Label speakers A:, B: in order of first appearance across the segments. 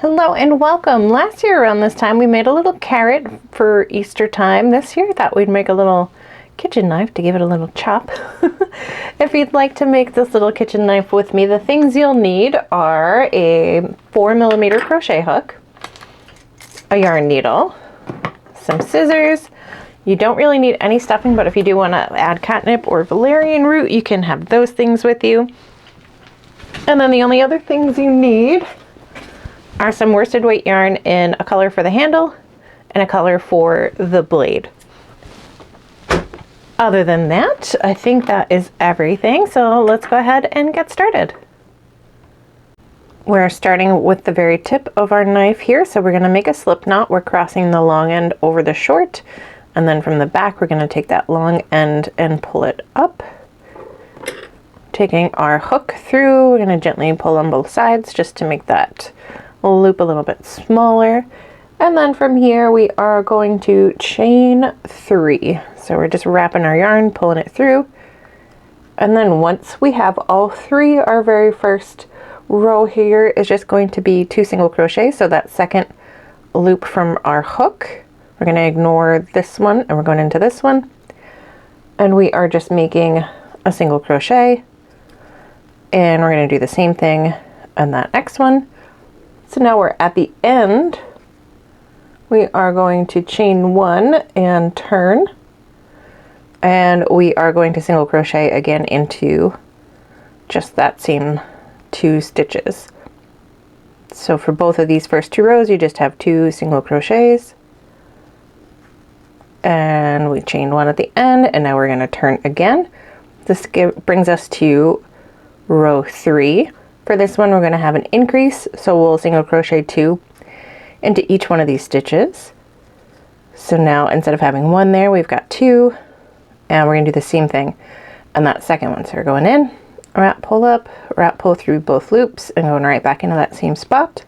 A: Hello and welcome. Last year around this time we made a little carrot for Easter time. This year I thought we'd make a little kitchen knife to give it a little chop. If you'd like to make this little kitchen knife with me, the things you'll need are a 4mm crochet hook, a yarn needle, some scissors. You don't really need any stuffing, but if you do want to add catnip or valerian root, you can have those things with you. And then the only other things you need are some worsted weight yarn in a color for the handle and a color for the blade. Other than that, I think that is everything. So let's go ahead and get started. We're starting with the very tip of our knife here. So we're going to make a slip knot. We're crossing the long end over the short, and then from the back we're going to take that long end and pull it up. Taking our hook through, we're going to gently pull on both sides just to make that loop a little bit smaller. And then from here we are going to chain 3. So we're just wrapping our yarn, pulling it through. And then once we have all 3, our very first row here is just going to be 2 single crochet. So that second loop from our hook, we're going to ignore this one and we're going into this one. And we are just making a single crochet. And we're going to do the same thing on that next one. So now we're at the end. We are going to chain 1 and turn. And we are going to single crochet again into just that same 2 stitches. So for both of these first 2 rows, you just have 2 single crochets. And we chain 1 at the end, and now we're going to turn again. This brings us to row 3. For this one, we're going to have an increase, so we'll single crochet 2 into each one of these stitches. So now instead of having 1 there, we've got 2, and we're going to do the same thing on that second one. So we're going in, wrap, pull up, wrap, pull through both loops, and going right back into that same spot.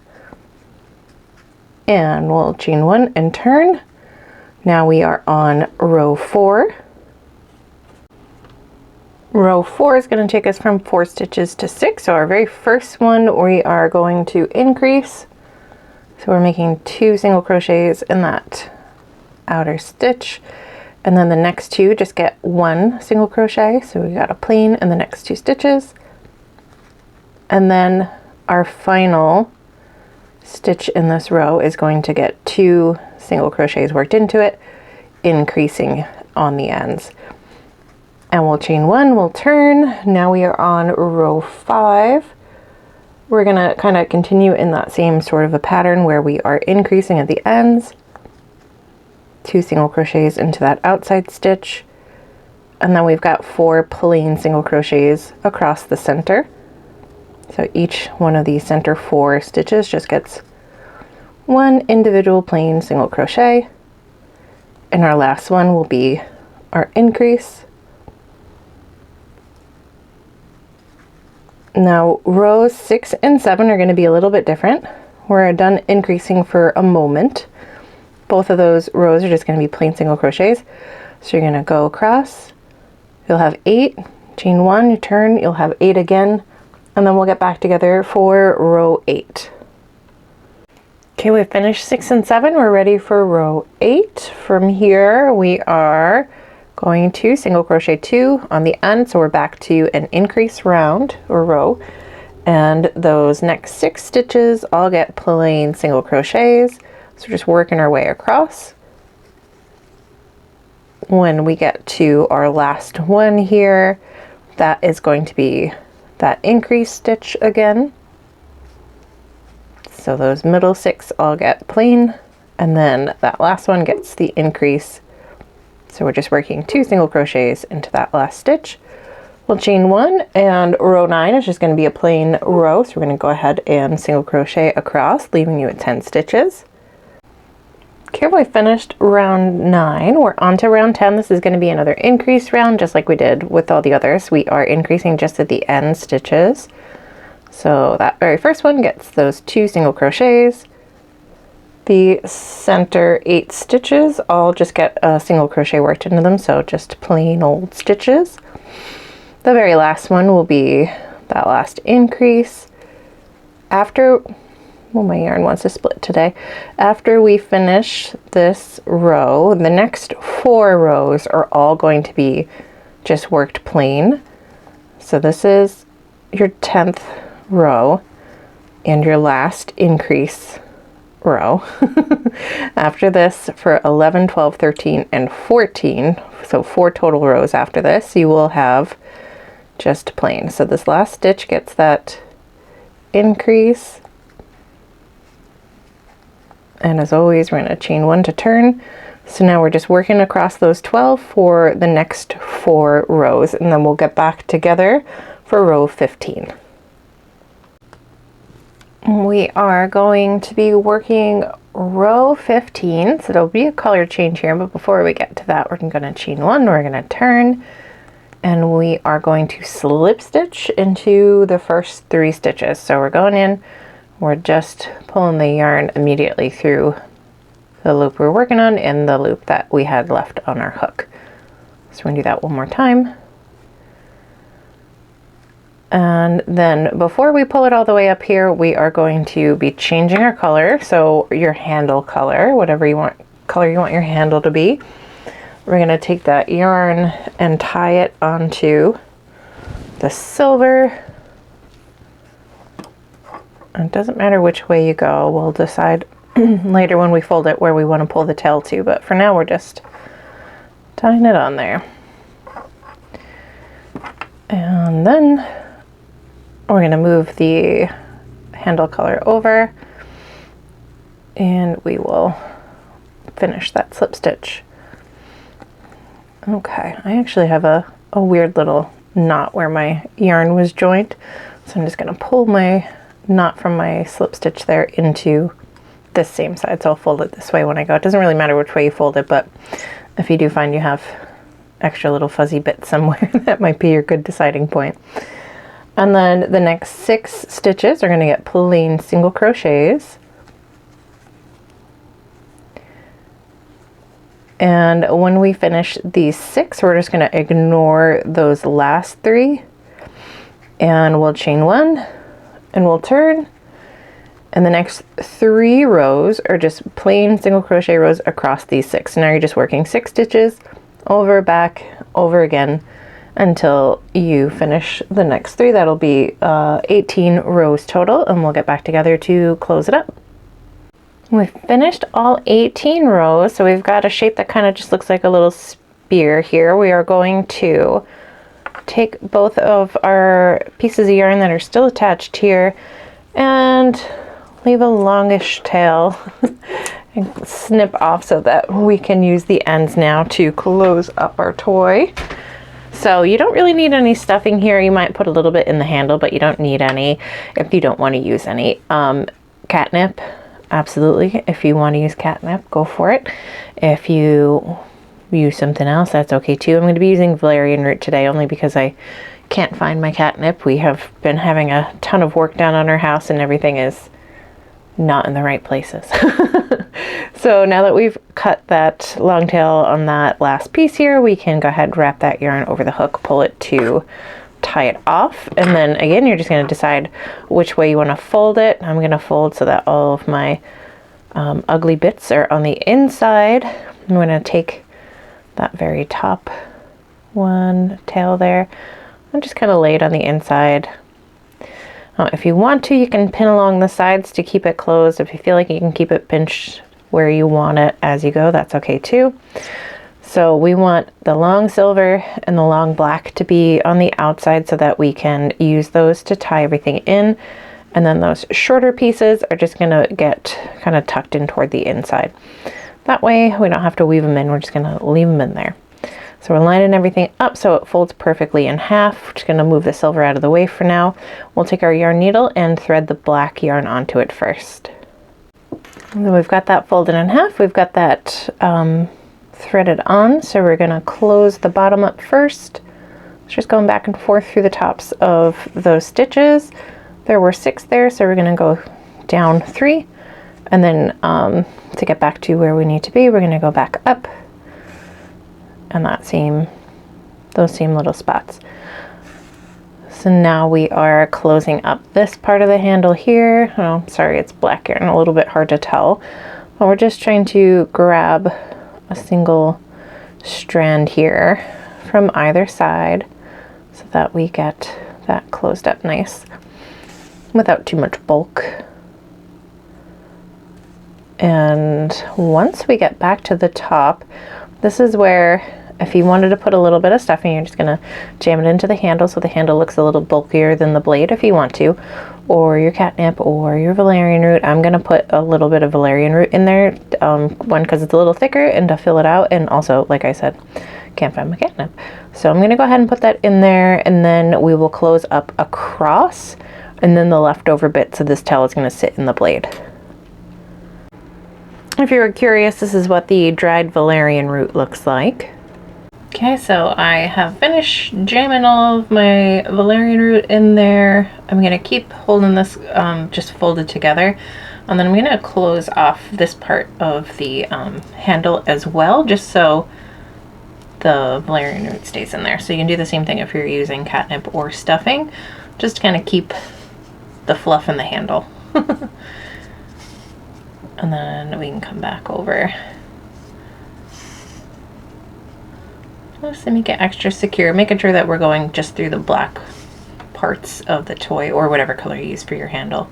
A: And we'll chain 1 and turn. Now we are on row 4. Row 4 is going to take us from 4 stitches to 6. So our very first one we are going to increase. So we're making 2 single crochets in that outer stitch. And then the next 2 just get 1 single crochet. So we got a plain in the next 2 stitches. And then our final stitch in this row is going to get 2 single crochets worked into it, increasing on the ends. And we'll chain 1, we'll turn. Now we are on row 5. We're going to kind of continue in that same sort of a pattern where we are increasing at the ends. 2 single crochets into that outside stitch. And then we've got 4 plain single crochets across the center. So each one of these center 4 stitches just gets 1 individual plain single crochet. And our last one will be our increase. Now rows 6 and 7 are going to be a little bit different. We're done increasing for a moment. Both of those rows are just going to be plain single crochets. So you're going to go across. You'll have 8, chain 1, you turn, you'll have 8 again, and then we'll get back together for row 8. Okay, we've finished 6 and 7. We're ready for row 8. From here we are going to single crochet 2 on the end, so we're back to an increase round or row, and those next 6 stitches all get plain single crochets. So we're just working our way across. When we get to our last one here, that is going to be that increase stitch again. So those middle 6 all get plain, and then that last one gets the increase. So we're just working 2 single crochets into that last stitch. We'll chain 1, and row 9 is just going to be a plain row. So we're going to go ahead and single crochet across, leaving you at 10 stitches. Okay, we finished round 9. We're on to round 10. This is going to be another increase round, just like we did with all the others. We are increasing just at the end stitches. So that very first one gets those 2 single crochets. The center 8 stitches all just get a single crochet worked into them, so just plain old stitches. The very last one will be that last increase. After Well, my yarn wants to split today. After we finish this row, the next 4 rows are all going to be just worked plain. So this is your 10th row and your last increase row. After this, for 11, 12, 13, and 14, so 4 total rows after this, you will have just plain. So this last stitch gets that increase. And as always, we're going to chain 1 to turn. So now we're just working across those 12 for the next 4 rows, and then we'll get back together for row 15. We are going to be working row 15, so there'll be a color change here, but before we get to that, we're going to chain 1, we're going to turn, and we are going to slip stitch into the first 3 stitches. So we're going in, we're just pulling the yarn immediately through the loop we're working on and the loop that we had left on our hook. So we're going to do that one more time. And then before we pull it all the way up here, we are going to be changing our color. So your handle color, whatever you want, color you want your handle to be. We're going to take that yarn and tie it onto the silver. It doesn't matter which way you go. We'll decide later when we fold it where we want to pull the tail to, but for now we're just tying it on there. And then we're going to move the handle color over and we will finish that slip stitch. Okay, I actually have a weird little knot where my yarn was joined, so I'm just going to pull my knot from my slip stitch there into this same side, so I'll fold it this way when I go. It doesn't really matter which way you fold it, but if you do find you have extra little fuzzy bits somewhere, that might be your good deciding point. And then the next 6 stitches are going to get plain single crochets. And when we finish these 6, we're just going to ignore those last 3 and we'll chain 1 and we'll turn. And the next 3 rows are just plain single crochet rows across these 6. So now you're just working 6 stitches over, back, over again until you finish the next 3. That'll be 18 rows total, and we'll get back together to close it up. We've finished all 18 rows, so we've got a shape that kind of just looks like a little spear here. We are going to take both of our pieces of yarn that are still attached here and leave a longish tail and snip off so that we can use the ends now to close up our toy. So you don't really need any stuffing here. You might put a little bit in the handle, but you don't need any if you don't want to use any. Catnip, absolutely. If you want to use catnip, go for it. If you use something else, that's okay too. I'm going to be using valerian root today only because I can't find my catnip. We have been having a ton of work done on our house and everything is not in the right places. So now that we've cut that long tail on that last piece here, we can go ahead and wrap that yarn over the hook, pull it to tie it off, and then again you're just going to decide which way you want to fold it. I'm going to fold so that all of my ugly bits are on the inside. I'm going to take that very top one tail there and just kind of lay it on the inside. If you want to, you can pin along the sides to keep it closed. If you feel like you can keep it pinched where you want it as you go, that's okay too. So we want the long silver and the long black to be on the outside so that we can use those to tie everything in. And then those shorter pieces are just gonna get kind of tucked in toward the inside. That way we don't have to weave them in, we're just gonna leave them in there. So we're lining everything up so it folds perfectly in half. We're just gonna move the silver out of the way for now. We'll take our yarn needle and thread the black yarn onto it first. And then we've got that folded in half. We've got that threaded on. So we're gonna close the bottom up first. It's just going back and forth through the tops of those stitches. There were 6 there, so we're gonna go down 3. And then to get back to where we need to be, we're gonna go back up. And those same little spots. So now we are closing up this part of the handle here. Oh, sorry, it's black yarn, a little bit hard to tell. But we're just trying to grab a single strand here from either side so that we get that closed up nice without too much bulk. And once we get back to the top, this is where if you wanted to put a little bit of stuffing, you're just gonna jam it into the handle so the handle looks a little bulkier than the blade if you want to, or your catnip or your valerian root. I'm gonna put a little bit of valerian root in there, one, because it's a little thicker and to fill it out, and also, like I said, can't find my catnip. So I'm gonna go ahead and put that in there, and then we will close up across, and then the leftover bits of this tail is gonna sit in the blade. If you were curious, this is what the dried valerian root looks like. Okay, so I have finished jamming all of my valerian root in there. I'm gonna keep holding this just folded together, and then I'm gonna close off this part of the handle as well, just so the valerian root stays in there. So you can do the same thing if you're using catnip or stuffing, just to kind of keep the fluff in the handle. And then we can come back over just to make it extra secure, making sure that we're going just through the black parts of the toy or whatever color you use for your handle.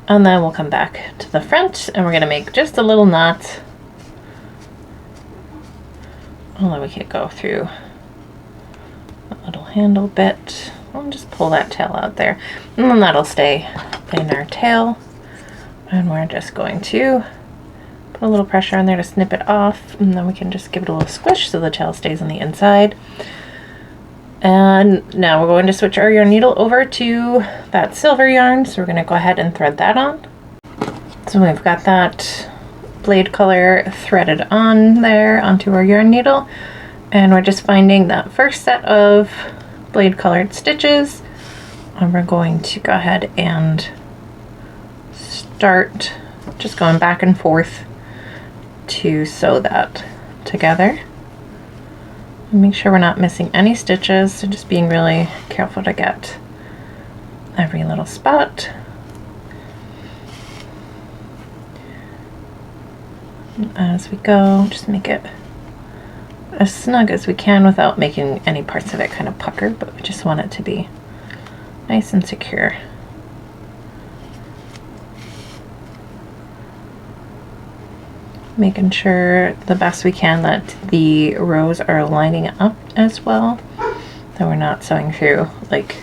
A: And then we'll come back to the front and we're gonna make just a little knot. Although we could go through a little handle bit. I'll just pull that tail out there, and then that'll stay in our tail. And we're just going to put a little pressure on there to snip it off, and then we can just give it a little squish so the tail stays on the inside. And now we're going to switch our yarn needle over to that silver yarn, so we're going to go ahead and thread that on. So we've got that blade color threaded on there onto our yarn needle, and we're just finding that first set of blade colored stitches, and we're going to go ahead and start just going back and forth to sew that together. And make sure we're not missing any stitches, so just being really careful to get every little spot. As we go, just make it as snug as we can without making any parts of it kind of puckered, but we just want it to be nice and secure. Making sure the best we can that the rows are lining up as well, that we're not sewing through like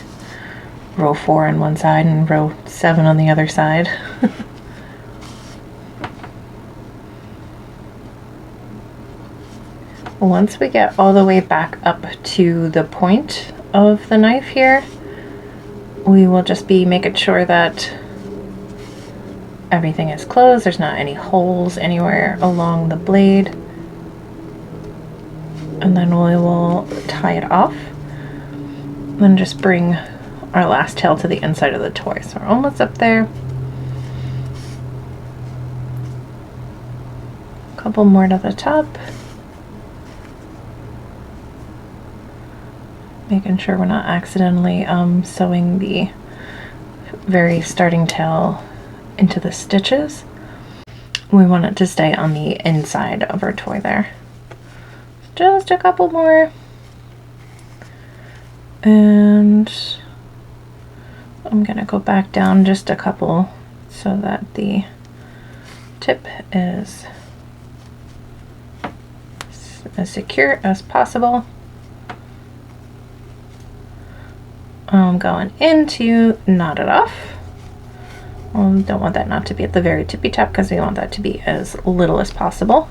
A: row 4 on one side and row 7 on the other side. Once we get all the way back up to the point of the knife here, we will just be making sure that everything is closed, there's not any holes anywhere along the blade, and then we will tie it off, and then just bring our last tail to the inside of the toy. So we're almost up there. A couple more to the top. Making sure we're not accidentally sewing the very starting tail into the stitches. We want it to stay on the inside of our toy there. Just a couple more. And I'm gonna go back down just a couple so that the tip is as secure as possible. I'm going in to knot it off. Don't want that knot to be at the very tippy top because we want that to be as little as possible.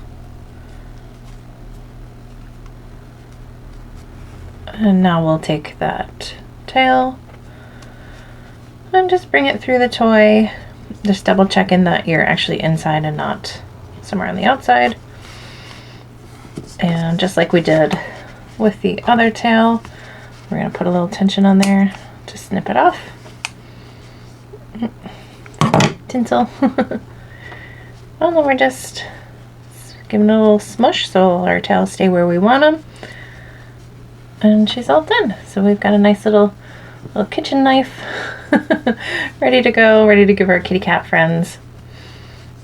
A: And now we'll take that tail and just bring it through the toy. Just double checking that you're actually inside and not somewhere on the outside. And just like we did with the other tail, we're going to put a little tension on there to snip it off. Tinsel. And then we're just giving it a little smush so our tails stay where we want them. And she's all done. So we've got a nice little little kitchen knife ready to go, ready to give our kitty cat friends.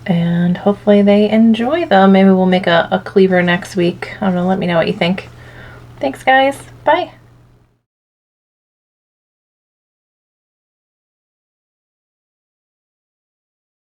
A: And hopefully they enjoy them. Maybe we'll make a cleaver next week. I don't know, let me know what you think. Thanks guys, bye.